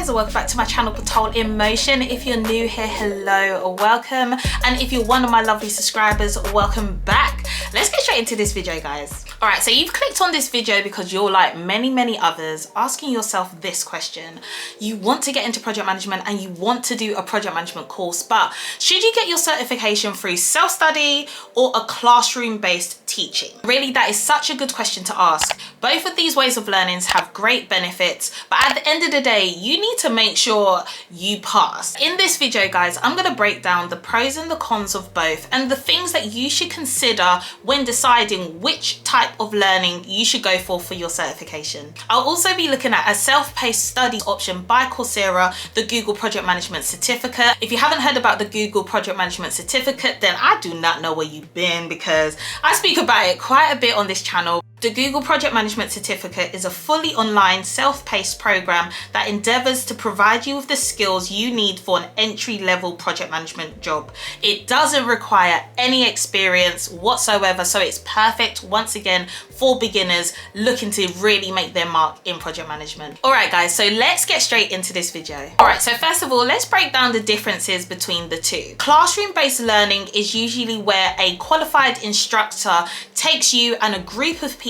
guys, welcome back to my channel Patol in Motion. If you're new here, hello, welcome, and if you're one of my lovely subscribers, welcome back. Let's get straight into this video, guys. All right, so you've clicked on this video because you're like many others asking yourself this question. You want to get into project management and you want to do a project management course, but should you get your certification through self-study or a classroom-based teaching? Really, that is such a good question to ask. Both of these ways of learning have great benefits, but at the end of the day, you need to make sure you pass. In this video, guys, I'm going to break down the pros and the cons of both and the things that you should consider when deciding which type of learning you should go for your certification. I'll also be looking at a self-paced study option by Coursera, the Google Project Management Certificate. If you haven't heard about the Google Project Management Certificate, then I do not know where you've been, because I speak about it quite a bit on this channel. The Google Project Management Certificate is a fully online, self-paced program that endeavors to provide you with the skills you need for an entry-level project management job. It doesn't require any experience whatsoever, so it's perfect, once again, for beginners looking to really make their mark in project management. All right, guys, so let's get straight into this video. All right, so first of all, let's break down the differences between the two. Classroom-based learning is usually where a qualified instructor takes you and a group of people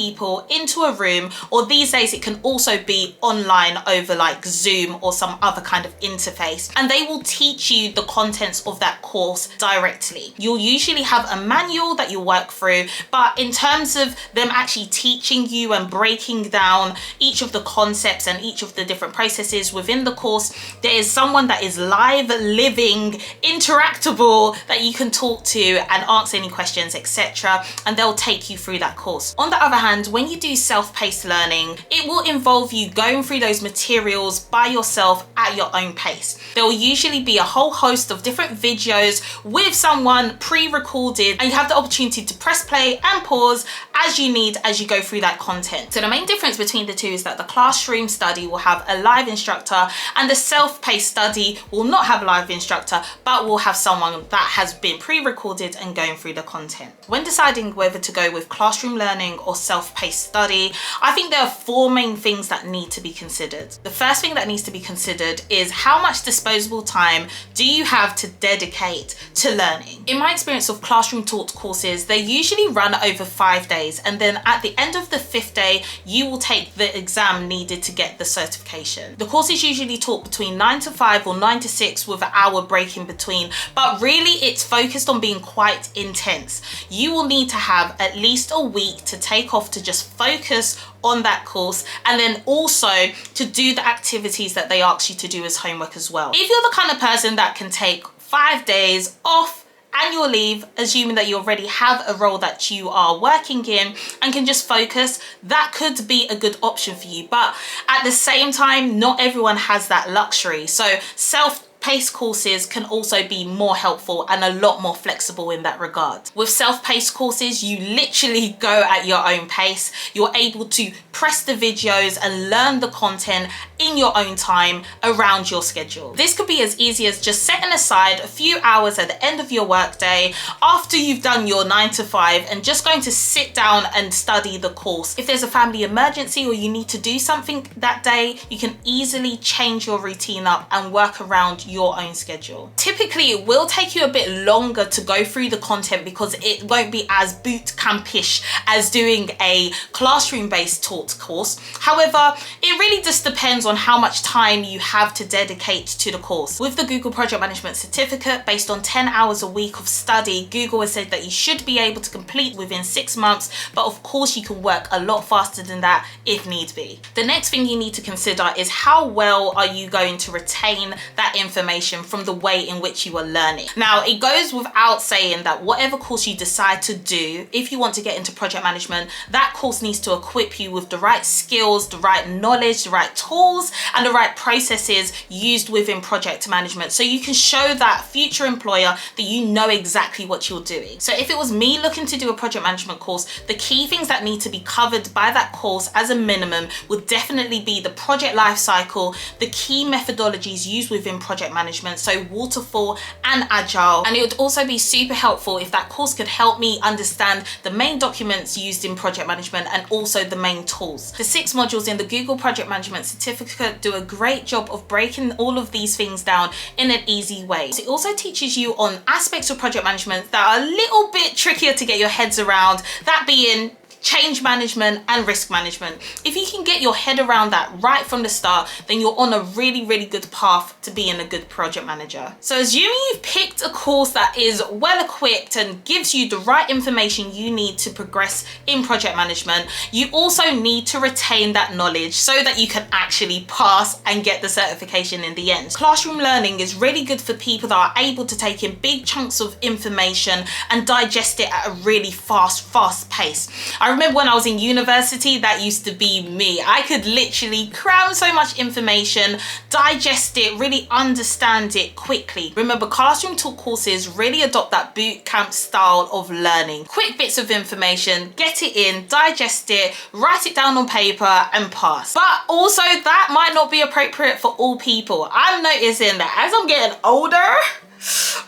into a room, or these days it can also be online over like Zoom or some other kind of interface, and they will teach you the contents of that course directly. You'll usually have a manual that you work through, but in terms of them actually teaching you and breaking down each of the concepts and each of the different processes within the course, there is someone that is live, living, interactable, that you can talk to and ask any questions, etc., and they'll take you through that course. On the other hand, when you do self-paced learning, it will involve you going through those materials by yourself at your own pace. There will usually be a whole host of different videos with someone pre-recorded, and you have the opportunity to press play and pause as you need as you go through that content. So the main difference between the two is that the classroom study will have a live instructor, and the self-paced study will not have a live instructor, but will have someone that has been pre-recorded and going through the content. When deciding whether to go with classroom learning or self-paced study, I think there are four main things that need to be considered. The first thing that needs to be considered is how much disposable time do you have to dedicate to learning. In my experience of classroom taught courses, they usually run over 5 days, and then at the end of the 5th day, you will take the exam needed to get the certification. The course is usually taught between 9 to 5 or 9 to 6 with an hour break in between, but really it's focused on being quite intense. You will need to have at least a week to take off to just focus on that course, and then also to do the activities that they ask you to do as homework as well. If you're the kind of person that can take 5 days off annual leave, assuming that you already have a role that you are working in and can just focus, that could be a good option for you. But at the same time, not everyone has that luxury. So self-paced courses can also be more helpful and a lot more flexible in that regard. With self-paced courses, you literally go at your own pace. You're able to press the videos and learn the content in your own time around your schedule. This could be as easy as just setting aside a few hours at the end of your workday after you've done your 9 to 5 and just going to sit down and study the course. If there's a family emergency or you need to do something that day, you can easily change your routine up and work around your own schedule. Typically, it will take you a bit longer to go through the content because it won't be as boot campish as doing a classroom-based taught course. However, it really just depends on how much time you have to dedicate to the course. With the Google Project Management Certificate, based on 10 hours a week of study, Google has said that you should be able to complete within 6 months, but of course you can work a lot faster than that if need be. The next thing you need to consider is how well are you going to retain that information from the way in which you are learning. Now, it goes without saying that whatever course you decide to do, if you want to get into project management, that course needs to equip you with the right skills, the right knowledge, the right tools, and the right processes used within project management, so you can show that future employer that you know exactly what you're doing. So if it was me looking to do a project management course, the key things that need to be covered by that course as a minimum would definitely be the project life cycle, the key methodologies used within project project management, so waterfall and agile. And it would also be super helpful if that course could help me understand the main documents used in project management and also the main tools. The 6 modules in the Google Project Management certificate do a great job of breaking all of these things down in an easy way. So it also teaches you on aspects of project management that are a little bit trickier to get your heads around, that being change management and risk management. If you can get your head around that right from the start, then you're on a really good path to being a good project manager. So assuming you've picked a course that is well equipped and gives you the right information you need to progress in project management, you also need to retain that knowledge so that you can actually pass and get the certification in the end. Classroom learning is really good for people that are able to take in big chunks of information and digest it at a really fast pace. I remember when I was in university, that used to be me. I could literally cram so much information, digest it, really understand it quickly. Remember, classroom taught courses really adopt that boot camp style of learning. Quick bits of information, get it in, digest it, write it down on paper and pass. But also that might not be appropriate for all people. I'm noticing that as I'm getting older,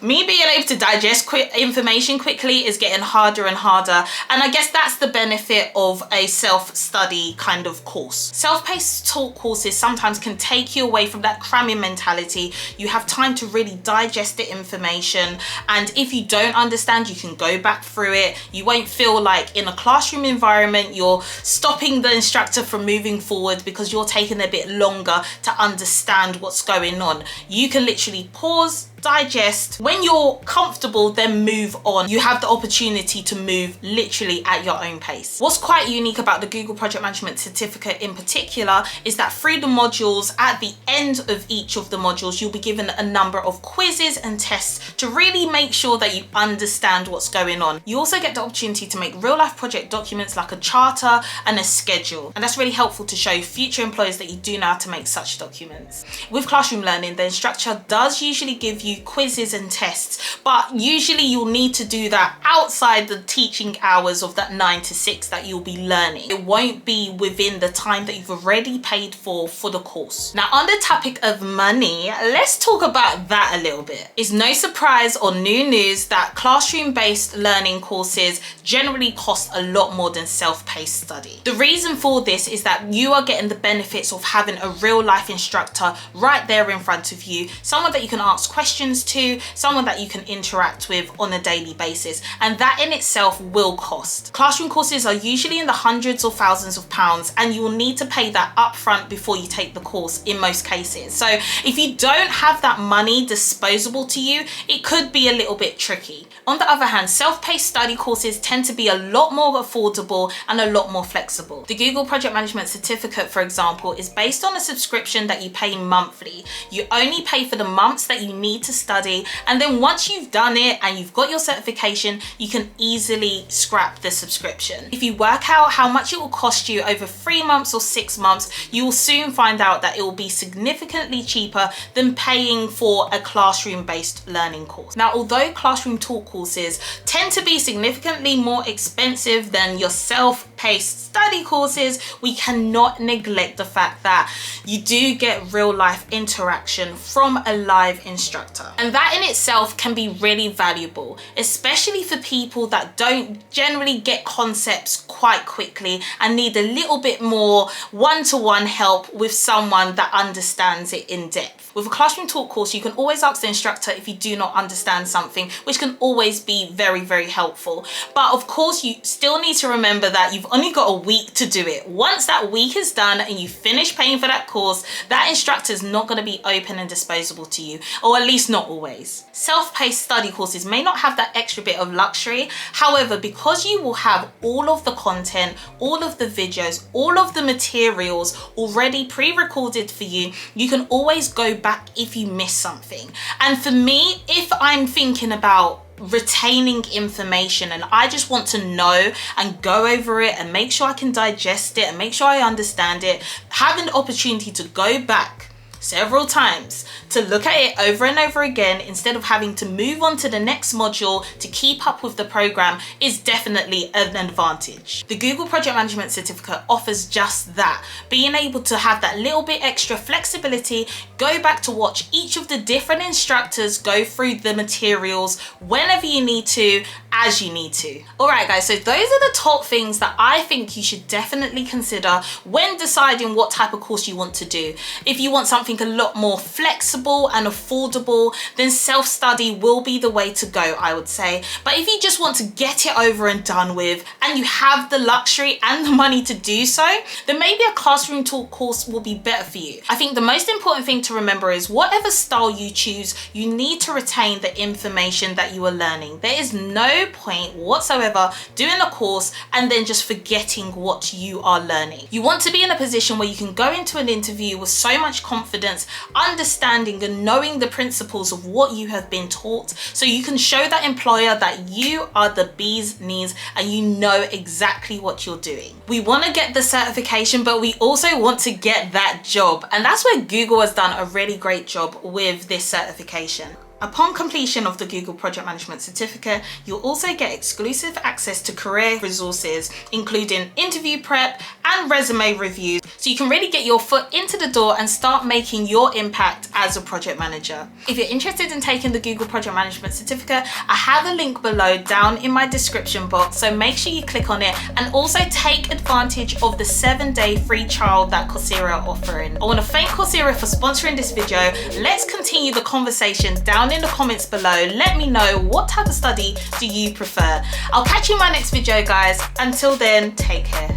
me being able to digest information quickly is getting harder and harder, and I guess that's the benefit of a self-study kind of course. Self-paced taught courses sometimes can take you away from that cramming mentality. You have time to really digest the information, and if you don't understand, you can go back through it. You won't feel like in a classroom environment you're stopping the instructor from moving forward because you're taking a bit longer to understand what's going on. You can literally pause, digest. When you're comfortable, then move on. You have the opportunity to move literally at your own pace. What's quite unique about the Google Project Management certificate in particular is that through the modules, at the end of each of the modules, you'll be given a number of quizzes and tests to really make sure that you understand what's going on. You also get the opportunity to make real life project documents like a charter and a schedule, and that's really helpful to show future employers that you do know how to make such documents. With classroom learning, the instructor does usually give you quizzes and tests, but usually you'll need to do that outside the teaching hours of that 9 to 6 that you'll be learning. It won't be within the time that you've already paid for the course. Now, on the topic of money, let's talk about that a little bit. It's no surprise or new news that classroom-based learning courses generally cost a lot more than self-paced study. The reason for this is that you are getting the benefits of having a real life instructor right there in front of you, someone that you can ask questions to, someone that you can interact with on a daily basis, and that in itself will cost. Classroom courses are usually in the hundreds or thousands of pounds, and you will need to pay that upfront before you take the course in most cases. So if you don't have that money disposable to you, it could be a little bit tricky. On the other hand, self-paced study courses tend to be a lot more affordable and a lot more flexible. The Google Project Management certificate, for example, is based on a subscription that you pay monthly. You only pay for the months that you need to study, and then once you've done it and you've got your certification, you can easily scrap the subscription. If you work out how much it will cost you over 3 months or 6 months, you will soon find out that it will be significantly cheaper than paying for a classroom-based learning course. Now, although classroom taught courses tend to be significantly more expensive than your self-paced study courses, we cannot neglect the fact that you do get real life interaction from a live instructor. And that in itself can be really valuable, especially for people that don't generally get concepts quite quickly and need a little bit more one-to-one help with someone that understands it in depth. With a classroom taught course, you can always ask the instructor if you do not understand something, which can always be very helpful. But of course, you still need to remember that you've only got a week to do it. Once that week is done and you finish paying for that course, that instructor is not going to be open and disposable to you, or at least not always. Self-paced study courses may not have that extra bit of luxury. However, because you will have all of the content, all of the videos, all of the materials already pre-recorded for you, you can always go back if you miss something. And for me, if I'm thinking about retaining information and I just want to know and go over it and make sure I can digest it and make sure I understand it, having the opportunity to go back several times to look at it over and over again instead of having to move on to the next module to keep up with the program is definitely an advantage. The Google Project Management Certificate offers just that, being able to have that little bit extra flexibility, go back to watch each of the different instructors go through the materials whenever you need to, as you need to. All right guys, so those are the top things that I think you should definitely consider when deciding what type of course you want to do. If you want something a lot more flexible and affordable, then self-study will be the way to go, I would say. But if you just want to get it over and done with, and you have the luxury and the money to do so, then maybe a classroom taught course will be better for you. I think the most important thing to remember is whatever style you choose, you need to retain the information that you are learning. There is no point whatsoever doing a course and then just forgetting what you are learning. You want to be in a position where you can go into an interview with so much confidence, understanding and knowing the principles of what you have been taught, so you can show that employer that you are the bee's knees and you know exactly what you're doing. We want to get the certification, but we also want to get that job, and that's where Google has done a really great job with this certification. Upon completion of the Google Project Management Certificate, you'll also get exclusive access to career resources, including interview prep and resume reviews, so you can really get your foot into the door and start making your impact as a project manager. If you're interested in taking the Google Project Management Certificate, I have a link below down in my description box, so make sure you click on it and also take advantage of the 7-day free trial that Coursera are offering. I want to thank Coursera for sponsoring this video. Let's continue the conversation down in the comments below. Let me know, what type of study do you prefer? I'll catch you in my next video guys. Until then, take care.